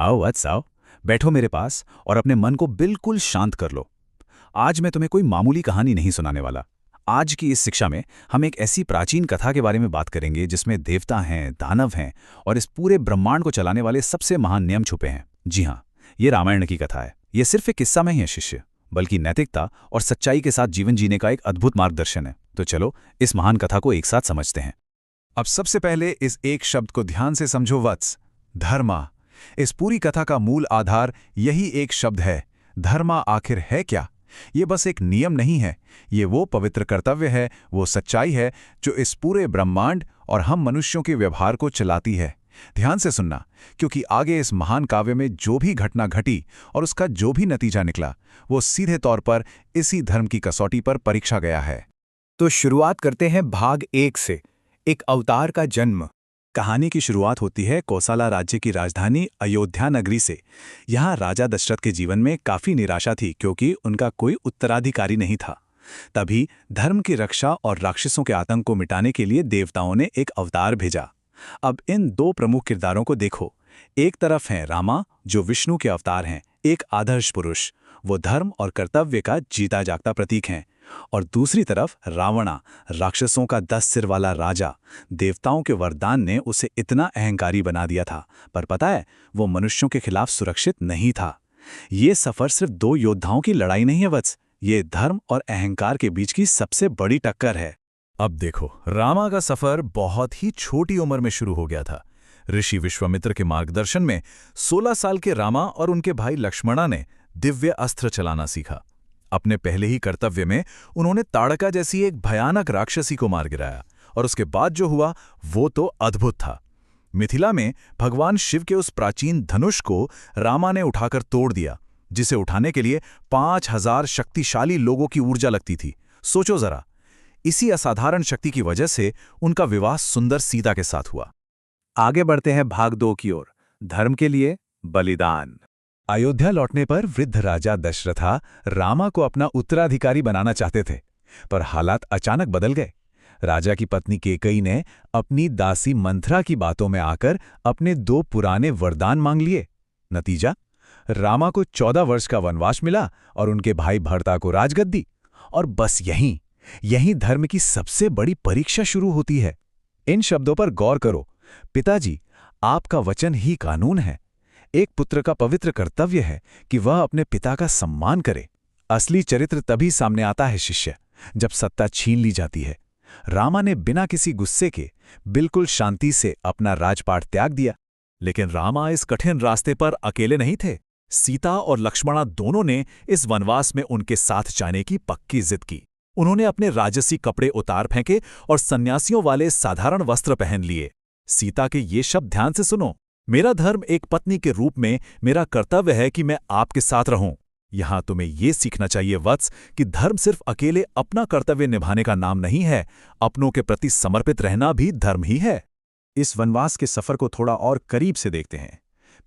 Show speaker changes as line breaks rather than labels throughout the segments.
आओ वत्स आओ। बैठो मेरे पास और अपने मन को बिल्कुल शांत कर लो। आज मैं तुम्हें कोई मामूली कहानी नहीं सुनाने वाला। आज की इस शिक्षा में हम एक ऐसी प्राचीन कथा के बारे में बात करेंगे जिसमें देवता हैं, दानव हैं और इस पूरे ब्रह्मांड को चलाने वाले सबसे महान नियम छुपे हैं। जी हाँ, ये रामायण की कथा है। ये सिर्फ एक किस्सा नहीं है शिष्य, बल्कि नैतिकता और सच्चाई के साथ जीवन जीने का एक अद्भुत मार्गदर्शन है। तो चलो इस महान कथा को एक साथ समझते हैं।
अब सबसे पहले इस एक शब्द को ध्यान से समझो वत्स, धर्मा। इस पूरी कथा का मूल आधार यही एक शब्द है। धर्मा आखिर है क्या? ये बस एक नियम नहीं है, ये वो पवित्र कर्तव्य है, वो सच्चाई है जो इस पूरे ब्रह्मांड और हम मनुष्यों के व्यवहार को चलाती है। ध्यान से सुनना, क्योंकि आगे इस महान काव्य में जो भी घटना घटी और उसका जो भी नतीजा निकला, वो सीधे तौर पर इसी धर्म की कसौटी पर परीक्षा गया है।
तो शुरुआत करते हैं भाग 1 से, एक अवतार का जन्म।
कहानी की शुरुआत होती है कोसला राज्य की राजधानी अयोध्या नगरी से। यहाँ राजा दशरथ के जीवन में काफी निराशा थी, क्योंकि उनका कोई उत्तराधिकारी नहीं था। तभी धर्म की रक्षा और राक्षसों के आतंक को मिटाने के लिए देवताओं ने एक अवतार भेजा। अब इन दो प्रमुख किरदारों को देखो। एक तरफ हैं रामा, जो विष्णु के अवतार हैं, एक आदर्श पुरुष, वो धर्म और कर्तव्य का जीता जागता प्रतीक हैं। और दूसरी तरफ रावणा, राक्षसों का 10 सिर वाला राजा। देवताओं के वरदान ने उसे इतना अहंकारी बना दिया था, पर पता है, वो मनुष्यों के खिलाफ सुरक्षित नहीं था। ये सफर सिर्फ दो योद्धाओं की लड़ाई नहीं है वत्स, ये धर्म और अहंकार के बीच की सबसे बड़ी टक्कर है।
अब देखो, रामा का सफर बहुत ही छोटी उम्र में शुरू हो गया था। ऋषि विश्वामित्र के मार्गदर्शन में 16 साल के रामा और उनके भाई लक्ष्मणा ने दिव्य अस्त्र चलाना सीखा। अपने पहले ही कर्तव्य में उन्होंने ताड़का जैसी एक भयानक राक्षसी को मार गिराया, और उसके बाद जो हुआ वो तो अद्भुत था। मिथिला में भगवान शिव के उस प्राचीन धनुष को रामा ने उठाकर तोड़ दिया, जिसे उठाने के लिए 5000 शक्तिशाली लोगों की ऊर्जा लगती थी। सोचो जरा, इसी असाधारण शक्ति की वजह से उनका विवाह सुंदर सीता के साथ हुआ।
आगे बढ़ते हैं भाग 2 की ओर, धर्म के लिए बलिदान।
अयोध्या लौटने पर वृद्ध राजा दशरथा रामा को अपना उत्तराधिकारी बनाना चाहते थे, पर हालात अचानक बदल गए। राजा की पत्नी केकई ने अपनी दासी मंथरा की बातों में आकर अपने 2 पुराने वरदान मांग लिए। नतीजा, रामा को 14 वर्ष का वनवास मिला और उनके भाई भरता को राजगद्दी। और बस यहीं धर्म की सबसे बड़ी परीक्षा शुरू होती है। इन शब्दों पर गौर करो। पिताजी, आपका वचन ही कानून है। एक पुत्र का पवित्र कर्तव्य है कि वह अपने पिता का सम्मान करे। असली चरित्र तभी सामने आता है शिष्य, जब सत्ता छीन ली जाती है। रामा ने बिना किसी गुस्से के बिल्कुल शांति से अपना राजपाट त्याग दिया।
लेकिन रामा इस कठिन रास्ते पर अकेले नहीं थे। सीता और लक्ष्मणा दोनों ने इस वनवास में उनके साथ जाने की पक्की जिद की। उन्होंने अपने राजसी कपड़े उतार फेंके और सन्यासियों वाले साधारण वस्त्र पहन लिए। सीता के ये शब्द ध्यान से सुनो, मेरा धर्म एक पत्नी के रूप में मेरा कर्तव्य है कि मैं आपके साथ रहूं। यहां तुम्हें यह सीखना चाहिए वत्स कि धर्म सिर्फ अकेले अपना कर्तव्य निभाने का नाम नहीं है, अपनों के प्रति समर्पित रहना भी धर्म ही है।
इस वनवास के सफर को थोड़ा और करीब से देखते हैं।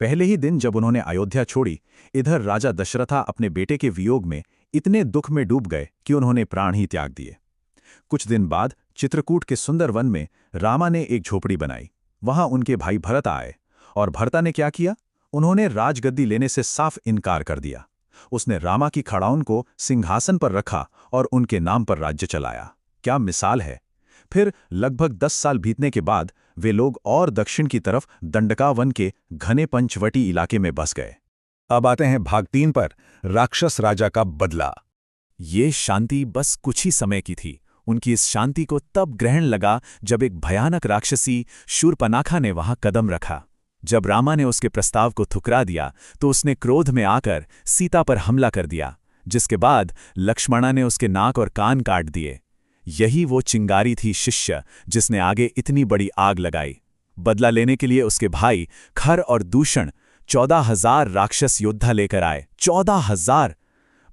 पहले ही दिन जब उन्होंने अयोध्या छोड़ी, इधर राजा दशरथा अपने बेटे के वियोग में इतने दुख में डूब गए कि उन्होंने प्राण ही त्याग दिए। कुछ दिन बाद चित्रकूट के सुंदर वन में रामा ने एक झोपड़ी बनाई। वहां उनके भाई भरत आए, और भरता ने क्या किया? उन्होंने राजगद्दी लेने से साफ इनकार कर दिया। उसने रामा की खड़ाउन को सिंहासन पर रखा और उनके नाम पर राज्य चलाया। क्या मिसाल है! फिर लगभग 10 साल बीतने के बाद वे लोग और दक्षिण की तरफ दंडका वन के घने पंचवटी इलाके में बस गए।
अब आते हैं भाग 3 पर, राक्षस राजा का बदला।
ये शांति बस कुछ ही समय की थी। उनकी इस शांति को तब ग्रहण लगा जब एक भयानक राक्षसी शूर्पणखा ने वहां कदम रखा। जब रामा ने उसके प्रस्ताव को ठुकरा दिया तो उसने क्रोध में आकर सीता पर हमला कर दिया, जिसके बाद लक्ष्मणा ने उसके नाक और कान काट दिए। यही वो चिंगारी थी शिष्य, जिसने आगे इतनी बड़ी आग लगाई। बदला लेने के लिए उसके भाई खर और दूषण 14,000 राक्षस योद्धा लेकर आए। 14,000!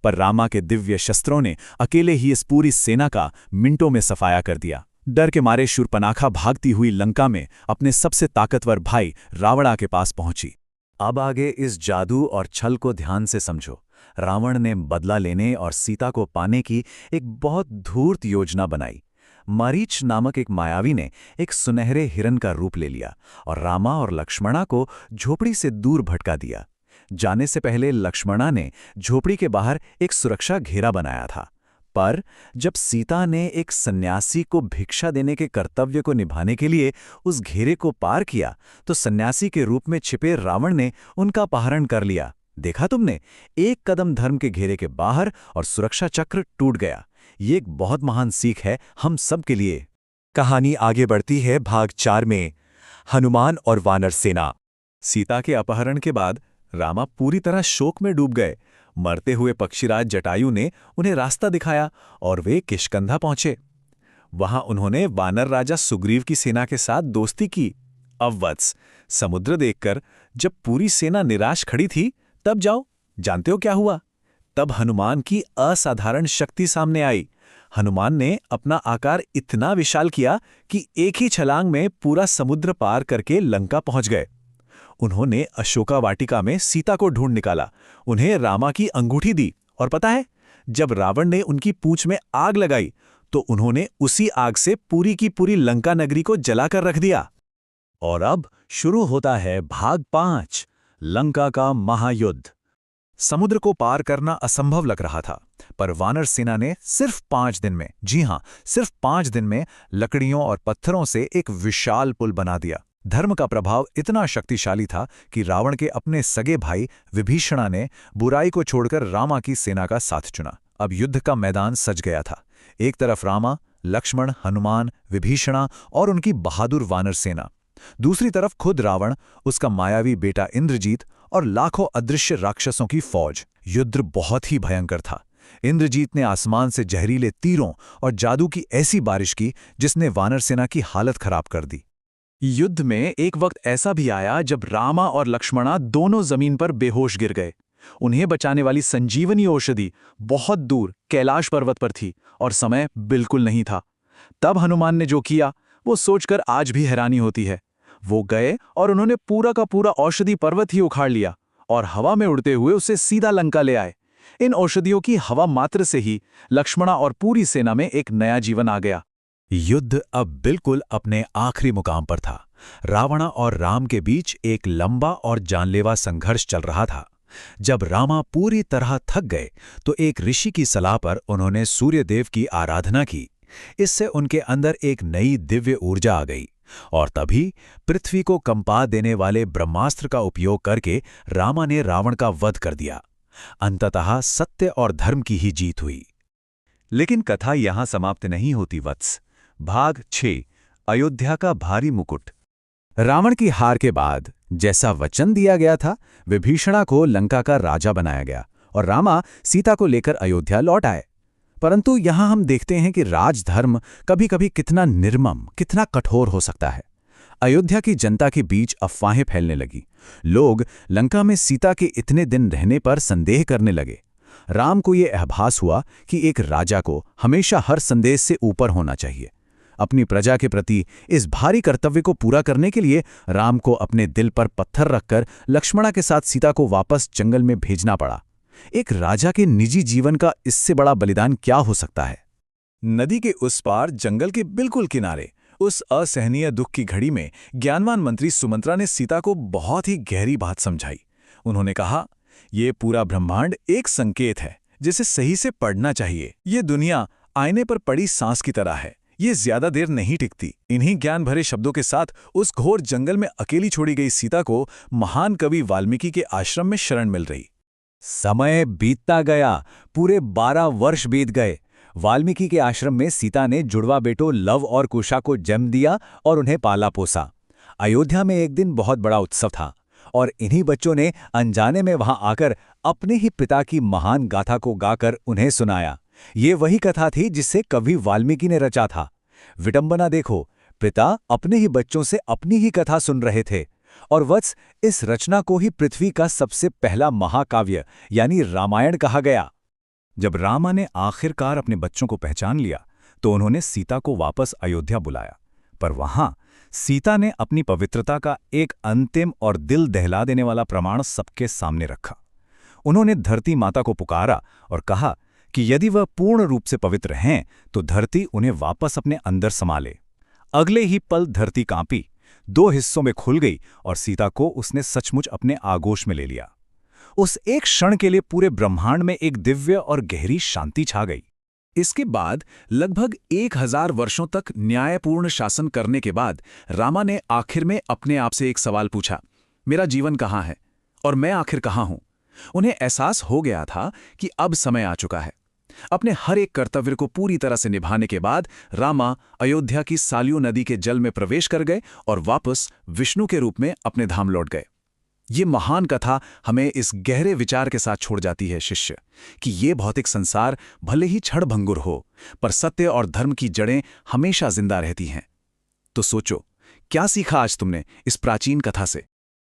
पर रामा के दिव्य शस्त्रों ने अकेले ही इस पूरी सेना का मिनटों में सफाया कर दिया। डर के मारे शूर्पणखा भागती हुई लंका में अपने सबसे ताकतवर भाई रावणा के पास पहुंची।
अब आगे इस जादू और छल को ध्यान से समझो। रावण ने बदला लेने और सीता को पाने की एक बहुत धूर्त योजना बनाई।
मरीच नामक एक मायावी ने एक सुनहरे हिरन का रूप ले लिया और रामा और लक्ष्मणा को झोपड़ी से दूर भटका दिया। जाने से पहले लक्ष्मणा ने झोपड़ी के बाहर एक सुरक्षा घेरा बनाया था, पर जब सीता ने एक सन्यासी को भिक्षा देने के कर्तव्य को निभाने के लिए उस घेरे को पार किया तो सन्यासी के रूप में छिपे रावण ने उनका अपहरण कर लिया। देखा तुमने, एक कदम धर्म के घेरे के बाहर और सुरक्षा चक्र टूट गया। ये एक बहुत महान सीख है हम सब के लिए।
कहानी आगे बढ़ती है भाग 4 में, हनुमान और वानर सेना।
सीता के अपहरण के बाद रामा पूरी तरह शोक में डूब गए। मरते हुए पक्षीराज जटायु ने उन्हें रास्ता दिखाया और वे किष्किंधा पहुंचे। वहां उन्होंने वानर राजा सुग्रीव की सेना के साथ दोस्ती की। अब वत्स, समुद्र देखकर जब पूरी सेना निराश खड़ी थी, तब जाओ, जानते हो क्या हुआ? तब हनुमान की असाधारण शक्ति सामने आई। हनुमान ने अपना आकार इतना विशाल किया कि एक ही छलांग में पूरा समुद्र पार करके लंका पहुंच गए। उन्होंने अशोका वाटिका में सीता को ढूंढ निकाला, उन्हें रामा की अंगूठी दी, और पता है, जब रावण ने उनकी पूंछ में आग लगाई तो उन्होंने उसी आग से पूरी की पूरी लंका नगरी को जलाकर रख दिया।
और अब शुरू होता है भाग 5, लंका का महायुद्ध।
समुद्र को पार करना असंभव लग रहा था, पर वानर सेना ने सिर्फ 5 दिन में, जी हां, सिर्फ 5 दिन में लकड़ियों और पत्थरों से एक विशाल पुल बना दिया। धर्म का प्रभाव इतना शक्तिशाली था कि रावण के अपने सगे भाई विभीषणा ने बुराई को छोड़कर रामा की सेना का साथ चुना। अब युद्ध का मैदान सज गया था। एक तरफ रामा, लक्ष्मण, हनुमान, विभीषणा और उनकी बहादुर वानर सेना, दूसरी तरफ खुद रावण, उसका मायावी बेटा इंद्रजीत और लाखों अदृश्य राक्षसों की फौज। युद्ध बहुत ही भयंकर था। इंद्रजीत ने आसमान से जहरीले तीरों और जादू की ऐसी बारिश की जिसने वानर सेना की हालत खराब कर दी।
युद्ध में एक वक्त ऐसा भी आया जब रामा और लक्ष्मणा दोनों जमीन पर बेहोश गिर गए। उन्हें बचाने वाली संजीवनी औषधि बहुत दूर कैलाश पर्वत पर थी और समय बिल्कुल नहीं था। तब हनुमान ने जो किया वो सोचकर आज भी हैरानी होती है। वो गए और उन्होंने पूरा का पूरा औषधि पर्वत ही उखाड़ लिया और हवा में उड़ते हुए उसे सीधा लंका ले आए। इन औषधियों की हवा मात्र से ही लक्ष्मणा और पूरी सेना में एक नया जीवन आ गया।
युद्ध अब बिल्कुल अपने आखिरी मुकाम पर था। रावण और राम के बीच एक लंबा और जानलेवा संघर्ष चल रहा था। जब रामा पूरी तरह थक गए तो एक ऋषि की सलाह पर उन्होंने सूर्यदेव की आराधना की। इससे उनके अंदर एक नई दिव्य ऊर्जा आ गई और तभी पृथ्वी को कंपा देने वाले ब्रह्मास्त्र का उपयोग करके रामा ने रावण का वध कर दिया। अंततः सत्य और धर्म की ही जीत हुई।
लेकिन कथा यहां समाप्त नहीं होती वत्स। भाग 6, अयोध्या का भारी मुकुट। रावण की हार के बाद जैसा वचन दिया गया था, विभीषणा को लंका का राजा बनाया गया और रामा सीता को लेकर अयोध्या लौट आए। परंतु यहां हम देखते हैं कि राजधर्म कभी-कभी कितना निर्मम, कितना कठोर हो सकता है। अयोध्या की जनता के बीच अफवाहें फैलने लगी। लोग लंका में सीता के इतने दिन रहने पर संदेह करने लगे। राम को यह आभास हुआ कि एक राजा को हमेशा हर संदेश से ऊपर होना चाहिए। अपनी प्रजा के प्रति इस भारी कर्तव्य को पूरा करने के लिए राम को अपने दिल पर पत्थर रखकर लक्ष्मणा के साथ सीता को वापस जंगल में भेजना पड़ा। एक राजा के निजी जीवन का इससे बड़ा बलिदान क्या हो सकता है?
नदी के उस पार, जंगल के बिल्कुल किनारे, उस असहनीय दुख की घड़ी में ज्ञानवान मंत्री सुमंत्रा ने सीता को बहुत ही गहरी बात समझाई। उन्होंने कहा, ये पूरा ब्रह्मांड एक संकेत है जिसे सही से पढ़ना चाहिए। ये दुनिया आईने पर पड़ी सांस की तरह है, ये ज्यादा देर नहीं टिकती। इन्हीं ज्ञान भरे शब्दों के साथ उस घोर जंगल में अकेली छोड़ी गई सीता को महान कवि वाल्मीकि के आश्रम में शरण मिल रही।
समय बीतता गया, पूरे 12 वर्ष बीत गए। वाल्मीकि के आश्रम में सीता ने जुड़वा बेटों लव और कुशा को जन्म दिया और उन्हें पाला पोसा। अयोध्या में एक दिन बहुत बड़ा उत्सव था और इन्हीं बच्चों ने अनजाने में वहां आकर अपने ही पिता की महान गाथा को गाकर उन्हें सुनाया। ये वही कथा थी जिसे कवि वाल्मीकि ने रचा था। विडंबना देखो, पिता अपने ही बच्चों से अपनी ही कथा सुन रहे थे। और वत्स, इस रचना को ही पृथ्वी का सबसे पहला महाकाव्य यानी रामायण कहा गया।
जब रामा ने आखिरकार अपने बच्चों को पहचान लिया तो उन्होंने सीता को वापस अयोध्या बुलाया, पर वहां सीता ने अपनी पवित्रता का एक अंतिम और दिल दहला देने वाला प्रमाण सबके सामने रखा। उन्होंने धरती माता को पुकारा और कहा
कि यदि वह पूर्ण रूप से पवित्र हैं तो धरती उन्हें वापस अपने अंदर समा ले। अगले ही पल धरती कांपी, 2 हिस्सों में खुल गई और सीता को उसने सचमुच अपने आगोश में ले लिया। उस एक क्षण के लिए पूरे ब्रह्मांड में एक दिव्य और गहरी शांति छा गई।
इसके बाद लगभग 1000 वर्षों तक न्यायपूर्ण शासन करने के बाद रामा ने आखिर में अपने आप से एक सवाल पूछा, मेरा जीवन कहाँ है और मैं आखिर कहाँ हूं? उन्हें एहसास हो गया था कि अब समय आ चुका है। अपने हर एक कर्तव्य को पूरी तरह से निभाने के बाद रामा अयोध्या की सालियो नदी के जल में प्रवेश कर गए और वापस विष्णु के रूप में अपने धाम लौट गए। ये महान कथा हमें इस गहरे विचार के साथ छोड़ जाती है शिष्य, कि ये भौतिक संसार भले ही क्षणभंगुर हो, पर सत्य और धर्म की जड़ें हमेशा जिंदा रहती हैं। तो सोचो, क्या सीखा आज तुमने इस प्राचीन कथा से?